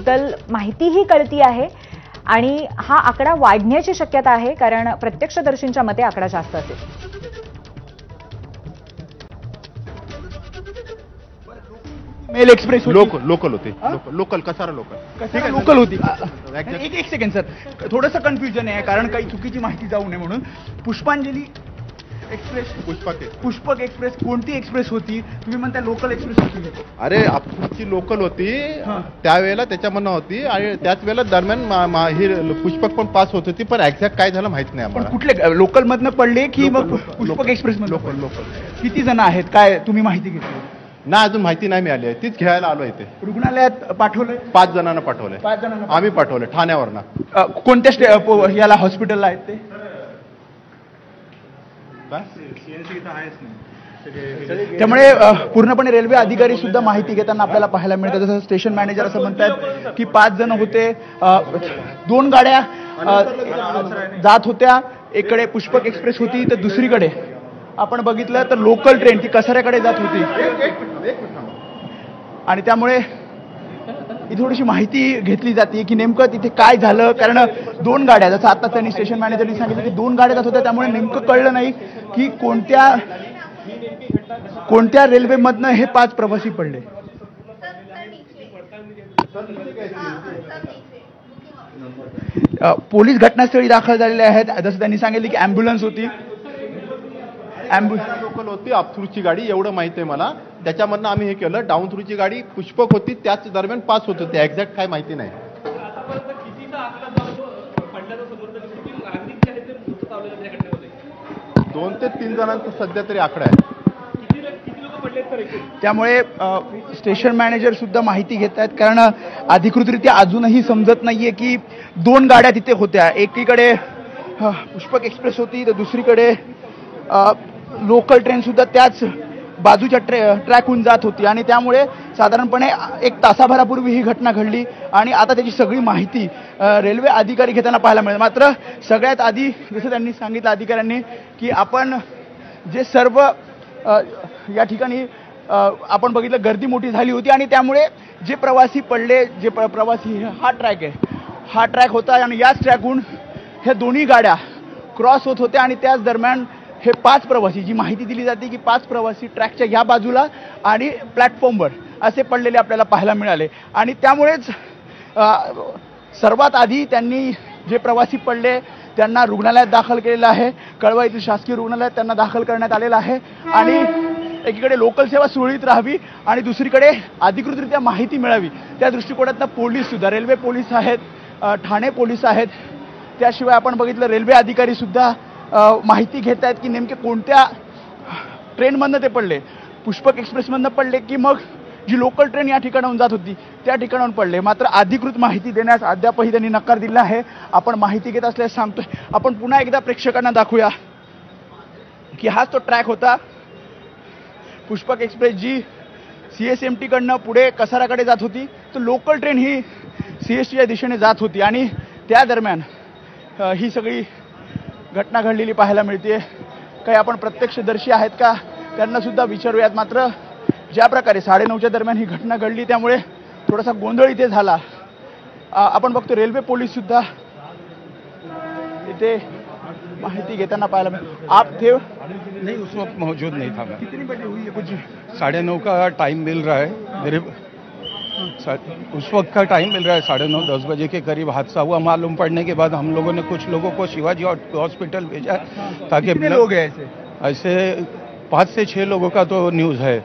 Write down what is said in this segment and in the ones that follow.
बद्दल माहितीही कळती आहे आणि हा आकडा वाढण्याची शक्यता आहे, कारण प्रत्यक्षदर्शींच्या मते आकडा जास्त असेल. मेल एक्सप्रेस लोकल होती, लोकल कसारा लोकल होती. एक सेकंड सर, थोडंसं कन्फ्युजन आहे कारण काही चुकीची माहिती जाऊ नये म्हणून. पुष्पांजली एक्सप्रेस, पुष्पक एक्सप्रेस कोणती एक्सप्रेस होती? तुम्ही म्हणता लोकल एक्सप्रेस होती. अरे अप्रूची लोकल होती, त्यावेळेला त्याच्यामधनं होती आणि त्याच वेळेला दरम्यान ही पुष्पक पण पास होत होती, पण एक्झॅक्ट काय झालं माहित नाही आम्हाला. कुठले लोकल मधनं पडले की मग पुष्पक एक्सप्रेस मधनं? लोकल. किती जण आहेत काय तुम्ही माहिती घेतली? ना अजून माहिती नाही मिळाली आहे, तीच घ्यायला आलो इथे. रुग्णालयात पाठवलंय? 5 जणांना पाठवलंय. 5 जणांना आम्ही पाठवलंय ठाण्यावरनं. कोणत्या याला हॉस्पिटलला आहेत ते? त्यामुळे पूर्णपणे रेल्वे अधिकारी सुद्धा माहिती घेताना आपल्याला पाहायला मिळतात. जसं स्टेशन मॅनेजर असं म्हणतात की 5 जण होते, 2 गाड्या जात होत्या. एकडे पुष्पक एक्सप्रेस होती तर दुसरीकडे आपण बघितलं तर लोकल ट्रेन ती कसाऱ्याकडे जात होती. आणि त्यामुळे ही थोडीशी माहिती घेतली जाते की नेमकं तिथे काय झालं, कारण 2 गाड्या, जसं आता त्यांनी स्टेशन मॅनेजरनी सांगितलं की 2 गाड्या जात होत्या, त्यामुळे नेमकं कळलं नाही की कोणत्या रेल्वेमधनं हे 5 प्रवासी पडले. पोलीस घटनास्थळी दाखल झालेले आहेत. जसं त्यांनी सांगितलं की अँब्युलन्स होती, लोकल होती, अपथ्रूची गाडी, एवढं माहिती आहे मला. त्याच्यामधनं आम्ही हे केलं. डाऊन थ्रूची गाडी पुष्पक होती, त्याच दरम्यान पास होत होते, एक्झॅक्ट काय माहिती नाही. 2 ते 3 जणांचा सध्या तरी आकडा आहे. त्यामुळे स्टेशन मॅनेजर सुद्धा माहिती घेत आहेत, कारण अधिकृतरित्या अजूनही समजत नाहीये की 2 गाड्या तिथे होत्या. एकीकडे पुष्पक एक्सप्रेस होती तर दुसरीकडे लोकल ट्रेन सुद्धा त्याच बाजूच्या ट्रॅकहून जात होती. आणि त्यामुळे साधारणपणे 1 तासाभरापूर्वी ही घटना घडली आणि आता त्याची सगळी माहिती रेल्वे अधिकारी घेताना पाहायला मिळेल. मात्र सगळ्यात आधी जसं त्यांनी सांगितलं अधिकाऱ्यांनी की आपण जे सर्व या ठिकाणी आपण बघितलं गर्दी मोठी झाली होती आणि त्यामुळे जे प्रवासी पडले, जे प्रवासी, हा ट्रॅक आहे, हा ट्रॅक होता आणि याच ट्रॅकहून ह्या दोन्ही गाड्या क्रॉस होत होत्या आणि त्याच दरम्यान हे 5 प्रवासी, जी माहिती दिली जाते की 5 प्रवासी ट्रॅकच्या या बाजूला आणि प्लॅटफॉर्मवर असे पडलेले आपल्याला पाहायला मिळाले. आणि त्यामुळेच सर्वात आधी त्यांनी जे प्रवासी पडले त्यांना रुग्णालयात दाखल केलेलं आहे. कळवा येथील शासकीय रुग्णालयात त्यांना दाखल करण्यात आलेलं आहे. आणि एकीकडे लोकल सेवा सुरळीत राहावी आणि दुसरीकडे अधिकृतरित्या माहिती मिळावी, त्या दृष्टिकोनातनं पोलीस सुद्धा, रेल्वे पोलीस आहेत, ठाणे पोलीस आहेत, त्याशिवाय आपण बघितलं रेल्वे अधिकारी सुद्धा माहिती घेत आहेत की नेमके कोणत्या ट्रेनमधनं ते पडले, पुष्पक एक्सप्रेसमधनं पडले की मग जी लोकल ट्रेन या ठिकाणाहून जात होती त्या ठिकाणाहून पडले. मात्र अधिकृत माहिती देण्यास अद्यापही त्यांनी नकार दिला आहे. आपण माहिती घेत असल्यास सांगतोय. आपण पुन्हा एकदा प्रेक्षकांना दाखवूया की हाच तो ट्रॅक होता. पुष्पक एक्सप्रेस जी CSMT कडनं पुढे कसाराकडे जात होती तर लोकल ट्रेन ही CSTच्या दिशेने जात होती आणि त्या दरम्यान ही सगळी घटना घडलेली पाहायला मिळते. काही आपण प्रत्यक्षदर्शी आहेत का त्यांना सुद्धा विचारूयात. मात्र ज्या प्रकारे 9:30च्या दरम्यान ही घटना घडली त्यामुळे थोडासा गोंधळ इथे झाला. आपण बघतो रेल्वे पोलीस सुद्धा इथे माहिती घेताना पाहायला मिळते. आप थे नहीं, उस वक्त मौजूद नहीं था मैं. कितनी बजे हुई है? कुछ 9:30 का टाइम मिल रहा है मेरे, उस वक्त का टाइम मिल रहा है 9:30-10 बजे के करीब हादसा हुआ. मालूम पड़ने के बाद हम लोगों ने कुछ लोगों को शिवाजी हॉस्पिटल भेजा ताकि कितने लोग हैं ऐसे 5 से 6 लोगों का तो न्यूज़ है.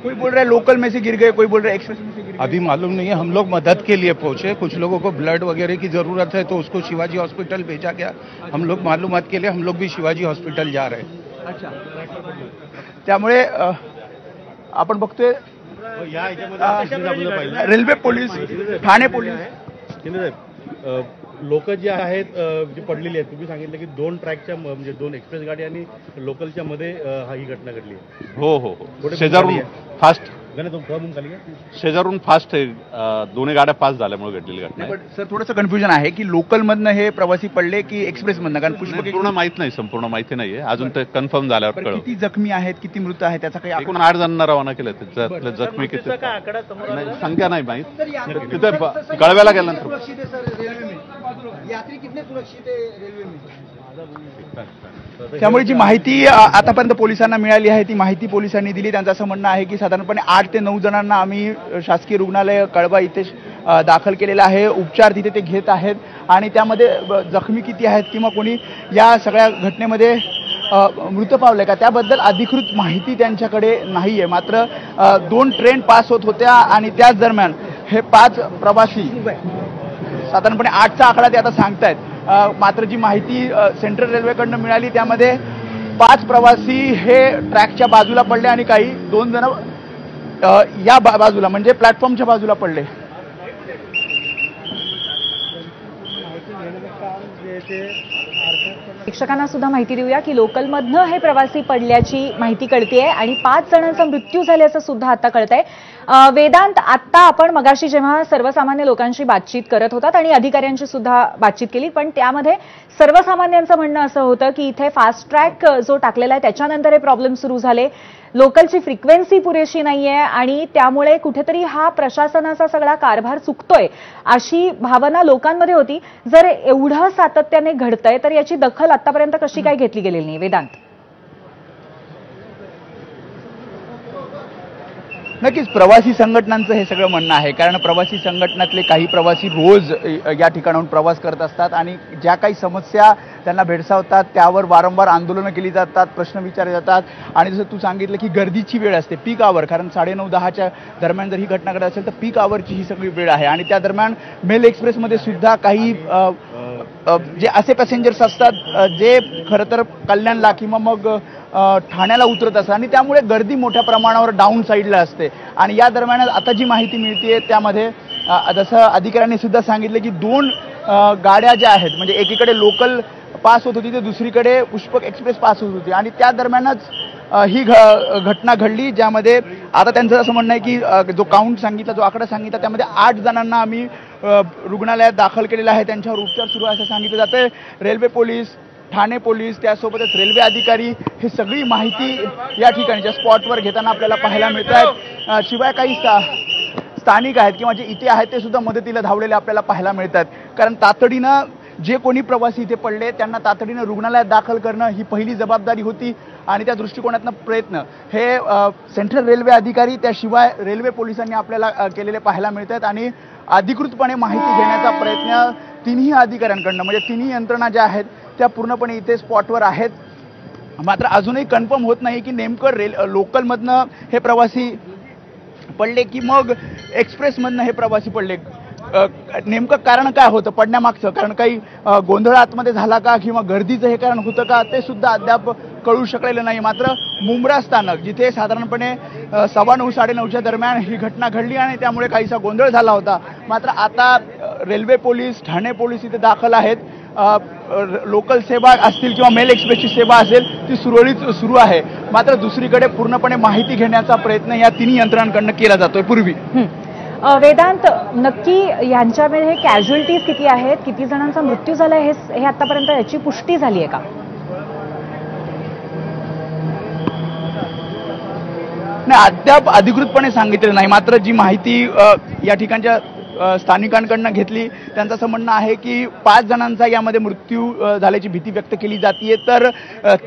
कोई बोल रहा है लोकल में से गिर गए, कोई बोल रहा है एक्सप्रेस में से गिर गए. अभी मालूम नहीं है. हम लोग मदद के लिए पहुंचे, कुछ लोगों को ब्लड वगैरह की ज़रूरत है तो उसको शिवाजी हॉस्पिटल भेजा गया. हम लोग मालूमात के लिए हम लोग भी शिवाजी हॉस्पिटल जा रहे हैं. अच्छा. त्यामुळे आपण बघतोय रेल्वे पोलीस, ठाणे पोलीस, लोक जे आहेत जी पडलेली आहेत, तुम्ही सांगितलं की 2 ट्रॅकच्या म्हणजे 2 एक्सप्रेस गाडी आणि लोकलच्या मध्ये ही घटना घडली आहे. हो, शेजारून फास्ट शेजारून फास्ट आहे, दोन्ही गाड्या पास झाल्यामुळे घडलेली घटना आहे. पण सर थोडंसं कन्फ्युजन आहे की लोकलमधनं हे प्रवासी पडले की एक्सप्रेसमधनं, कारण पुष्पक पूर्ण माहित नाही, संपूर्ण माहिती नाहीये अजून, ते कन्फर्म झाल्यावर कळलं. किती जखमी आहेत, किती मृत आहेत त्याचा काही एकूण 8 जणांना रवाना केलं. त्याच्यातले जखमी किती नाही, संख्या नाही माहित. तिथे कळव्याला गेल्यानंतर त्यामुळे जी माहिती आतापर्यंत पोलिसांना मिळाली आहे ती माहिती पोलिसांनी दिली. त्यांचं असं म्हणणं आहे की साधारणपणे 8 ते 9 जणांना आम्ही शासकीय रुग्णालय कळवा इथे दाखल केलेलं आहे. उपचार तिथे ते घेत आहेत आणि त्यामध्ये जखमी किती आहेत किंवा कोणी या सगळ्या घटनेमध्ये मृत पावले का त्याबद्दल अधिकृत माहिती त्यांच्याकडे नाही आहे. मात्र 2 ट्रेन पास होत होत्या आणि त्याच दरम्यान हे 5 प्रवासी, साधारणपणे 8चा आकडा ते आता सांगतायत. मात्र जी माहिती सेंट्रल रेल्वेकडनं मिळाली त्यामध्ये 5 प्रवासी हे ट्रॅकच्या बाजूला पडले आणि काही 2 जण या बाजूला म्हणजे प्लॅटफॉर्मच्या बाजूला पडले. प्रेक्षकांना सुद्धा माहिती देऊया की लोकलमधनं हे प्रवासी पडल्याची माहिती कळतेय आणि 5 जणांचा मृत्यू झाल्याचं सुद्धा आता कळतंय. वेदांत, आता आपण मगाशी जेव्हा सर्वसामान्य लोकांशी बातचीत करत होतात आणि अधिकाऱ्यांशी सुद्धा बातचीत केली, पण त्यामध्ये सर्वसामान्यांचं म्हणणं असं होतं की इथे फास्ट ट्रॅक जो टाकलेला आहे त्याच्यानंतर हे प्रॉब्लेम सुरू झाले, लोकलची फ्रिक्वेन्सी पुरेशी नाहीये आणि त्यामुळे कुठेतरी हा प्रशासनाचा सगळा कारभार चुकतोय अशी भावना लोकांमध्ये होती. जर एवढं सातत्याने घडतंय तर याची दखल आतापर्यंत कशी काय घेतली गेलेली नाही वेदांत? नक्कीच प्रवासी संघटनांचं हे सगळं म्हणणं आहे, कारण प्रवासी संघटनातले काही प्रवासी रोज या ठिकाणाहून प्रवास करत असतात आणि ज्या काही समस्या त्यांना भेडसावतात त्यावर वारंवार आंदोलनं केली जातात, प्रश्न विचारले जातात. आणि जसं तू सांगितलं की गर्दीची वेळ असते, पीक आवर, कारण 9:30-10च्या दरम्यान जर ही घटना घडत असेल तर पीक आवरची ही सगळी वेळ आहे. आणि त्या दरम्यान मेल एक्सप्रेसमध्ये सुद्धा काही जे असे पॅसेंजर्स असतात जे खरं तर कल्याणला किंवा मग ठाण्याला उतरत असतात आणि त्यामुळे गर्दी मोठ्या प्रमाणावर डाऊन साईडला असते. आणि या दरम्यान आता जी माहिती मिळते त्यामध्ये जसं अधिकाऱ्यांनी सुद्धा सांगितलं की 2 गाड्या ज्या आहेत, म्हणजे एकीकडे लोकल पास होत होती तर दुसरीकडे पुष्पक एक्सप्रेस पास होत होती आणि त्या दरम्यानच ही घटना घडली, ज्यामध्ये आता त्यांचं असं म्हणणं आहे की जो काउंट सांगितला, जो आकडा सांगितला त्यामध्ये 8 जणांना आम्ही रुग्णालयात दाखल केलेलं आहे, त्यांच्यावर उपचार सुरू आहे असं सांगितलं जातं. रेल्वे पोलीस, ठाणे पोलीस, त्यासोबतच रेल्वे अधिकारी हे सगळी माहिती या ठिकाणच्या स्पॉटवर घेताना आपल्याला पाहायला मिळत आहेत. शिवाय काही स्थानिक आहेत किंवा जे इथे आहेत ते सुद्धा मदतीला धावलेले आपल्याला पाहायला मिळतात, कारण तातडीनं जे कोणी प्रवासी इथे पडले त्यांना तातडीनं रुग्णालयात दाखल करणं ही पहिली जबाबदारी होती. आणि त्या दृष्टिकोनातनं प्रयत्न हे सेंट्रल रेल्वे अधिकारी त्याशिवाय रेल्वे पोलिसांनी आपल्याला केलेले पाहायला मिळत आहेत. आणि अधिकृतपणे माहिती घेण्याचा प्रयत्न तिन्ही अधिकाऱ्यांकडनं, म्हणजे तिन्ही यंत्रणा ज्या आहेत त्या पूर्णपणे इथे स्पॉटवर आहेत. मात्र अजूनही कन्फर्म होत नाही की नेमकं लोकलमधनं हे प्रवासी पडले की मग एक्सप्रेसमधनं हे प्रवासी पडले, नेमकं कारण काय होतं पडण्यामागचं, कारण काही गोंधळ आतमध्ये झाला का किंवा गर्दीचं हे कारण होतं का ते सुद्धा अद्याप कळू शकलेलं नाही. मात्र मुंब्रा स्थानक जिथे साधारणपणे 9:15-9:30च्या दरम्यान ही घटना घडली आणि त्यामुळे काहीसा गोंधळ झाला होता, मात्र आता रेल्वे पोलीस, ठाणे पोलीस इथे दाखल आहेत. लोकल सेवा असतील किंवा मेल एक्सप्रेसची सेवा असेल ती सुरळीत सुरू आहे. मात्र दुसरीकडे पूर्णपणे माहिती घेण्याचा प्रयत्न या तिन्ही यंत्रणांकडून केला जातोय. पूर्वी वेदांत, नक्की यांच्यामध्ये कॅज्युअलिटीज किती आहेत, किती जणांचा मृत्यू झाला हे आतापर्यंत याची पुष्टी झाली आहे का? नाही, अद्याप अधिकृतपणे सांगितलं नाही. मात्र जी माहिती या ठिकाणच्या स्थानिकांकडनं घेतली त्यांचं असं म्हणणं आहे की 5 जणांचा यामध्ये मृत्यू झाल्याची भीती व्यक्त केली जाते, तर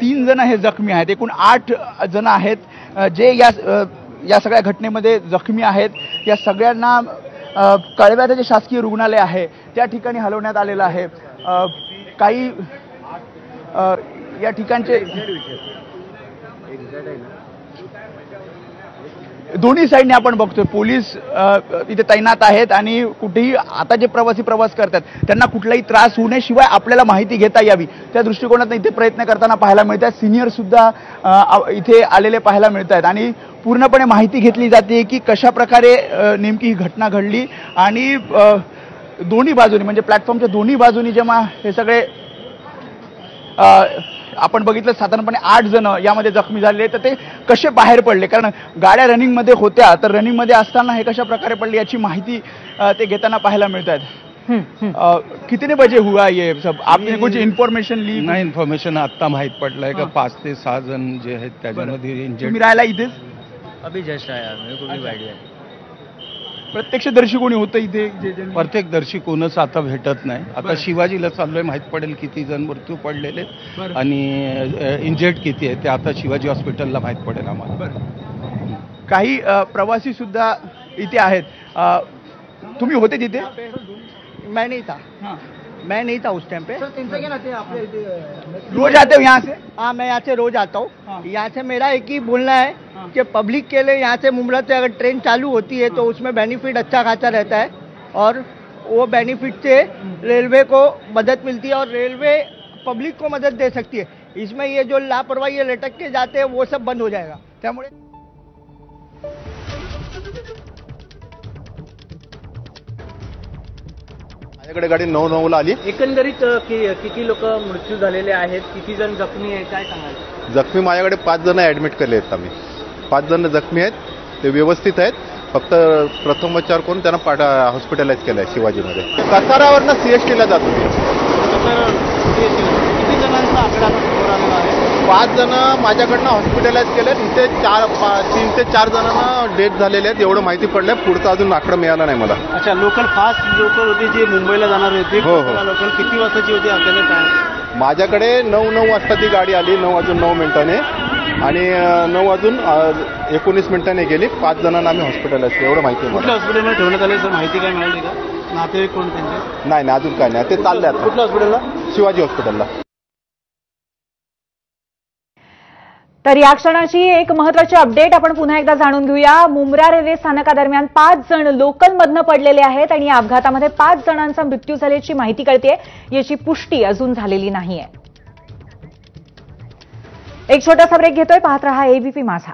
3 जण हे जखमी आहेत. एकूण 8 जण आहेत जे या सगळ्या घटनेमध्ये जखमी आहेत. या सगळ्यांना कळव्याचं जे शासकीय रुग्णालय आहे त्या ठिकाणी हलवण्यात आलेलं आहे. काही या ठिकाणचे दोन्ही साईडने आपण बघतोय पोलीस इथे तैनात आहेत आणि कुठेही आता जे प्रवासी प्रवास करतात त्यांना कुठलाही त्रास होऊ नये, शिवाय आपल्याला माहिती घेता यावी त्या दृष्टिकोनातून इथे प्रयत्न करताना पाहायला मिळत आहेत. सिनियर सुद्धा इथे आलेले पाहायला मिळत आहेत आणि पूर्णपणे माहिती घेतली जाते की कशा प्रकारे नेमकी ही घटना घडली. आणि दोन्ही बाजूनी म्हणजे प्लॅटफॉर्मच्या दोन्ही बाजूनी जेव्हा हे सगळे आपण बघितलं साधारणपणे 8 जण यामध्ये जखमी झालेले, तर ते कसे बाहेर पडले, कारण गाड्या रनिंगमध्ये होत्या, तर रनिंगमध्ये असताना हे कशा प्रकारे पडले याची माहिती ते घेताना पाहायला मिळत आहेत। कितने बजे हुआ ये सब, आपने कुछ इन्फॉर्मेशन ली? नाही, इन्फॉर्मेशन आता माहीत पडलंय का 5 ते 6 जण जे आहेत त्याच्यामध्ये इंजर्ड। तुम्ही राहायला इथेच? अभी जस्ट आया, मेरे को भी आइडिया है। प्रत्यक्षदर्शी कोणी होतं इथे? प्रत्यक्षदर्शी कोणच आता भेटत नाही। आता शिवाजीला चाललोय, माहीत पडेल किती जण मृत्यू पडलेले आणि इंजर्ड किती आहे ते आता शिवाजी हॉस्पिटलला माहीत पडेल आम्हाला। काही प्रवासी सुद्धा इथे आहेत। तुम्ही होते तिथे? मैं नहीं था। मैं नहीं था उस टाइम पे। रोज आते हो यहाँ से? हाँ, मैं यहाँ से रोज आता हूँ। यहाँ से मेरा एक ही बोलना है कि पब्लिक के लिए यहाँ से मुमरा से अगर ट्रेन चालू होती है तो उसमें बेनिफिट अच्छा खासा रहता है और वो बेनिफिट से रेलवे को मदद मिलती है और रेलवे पब्लिक को मदद दे सकती है। इसमें ये जो लापरवाही ये लटक के जाते हैं वो सब बंद हो जाएगा। त्यामुळे माझ्याकडे गाडी 9:09 ला आली। एकंदरीत किती लोक मृत्यू झालेले आहेत, किती जण जखमी आहेत, काय सांगाल? जखमी माझ्याकडे 5 जण ऍडमिट केले आहेत आम्ही। 5 जण जखमी आहेत, ते व्यवस्थित आहेत, फक्त प्रथमोपचार करून त्यांना हॉस्पिटलाइज केलंय शिवाजीमध्ये। कसारावरनं सीएसटीला जातो मी। किती जणांचा आकडा समोर आलेला आहे? 5 जण माझ्याकडनं हॉस्पिटलाइज केले, इथे 3 ते 4 जणांना डेथ झालेले आहेत एवढं माहिती पडलंय। पुढचा अजून आकडा मिळाला नाही मला। अच्छा, लोकल फास्ट लोकल होती जी मुंबईला जाणार होती, हो. लोकल किती वाजताची होती आपल्याला काय? माझ्याकडे 9:09 वाजता ती गाडी आली, 9:09 आणि 9:19 मिनिटांनी गेली। 5 जणांना आम्ही हॉस्पिटलाइज केलं एवढं माहिती आहे कुठल्या मला। हॉस्पिटलमध्ये ठेवण्यात आले सर, माहिती काय मिळाली का? नातेवाईक कोण त्यांचे? नाही अजून काय नाही, ते चालले आता। कुठल्या हॉस्पिटलला? शिवाजी हॉस्पिटलला। तर या क्षणाची एक महत्त्वाची अपडेट आपण पुन्हा एकदा जाणून घेऊया। मुंब्रा रेल्वे स्थानकादरम्यान 5 जण लोकलमधनं पडलेले आहेत आणि या अपघातामध्ये 5 जणांचा मृत्यू झाल्याची माहिती कळतेय, याची पुष्टी अजून झालेली नाहीये। एक छोटासा ब्रेक घेतोय, पाहत रहा एबीपी माझा।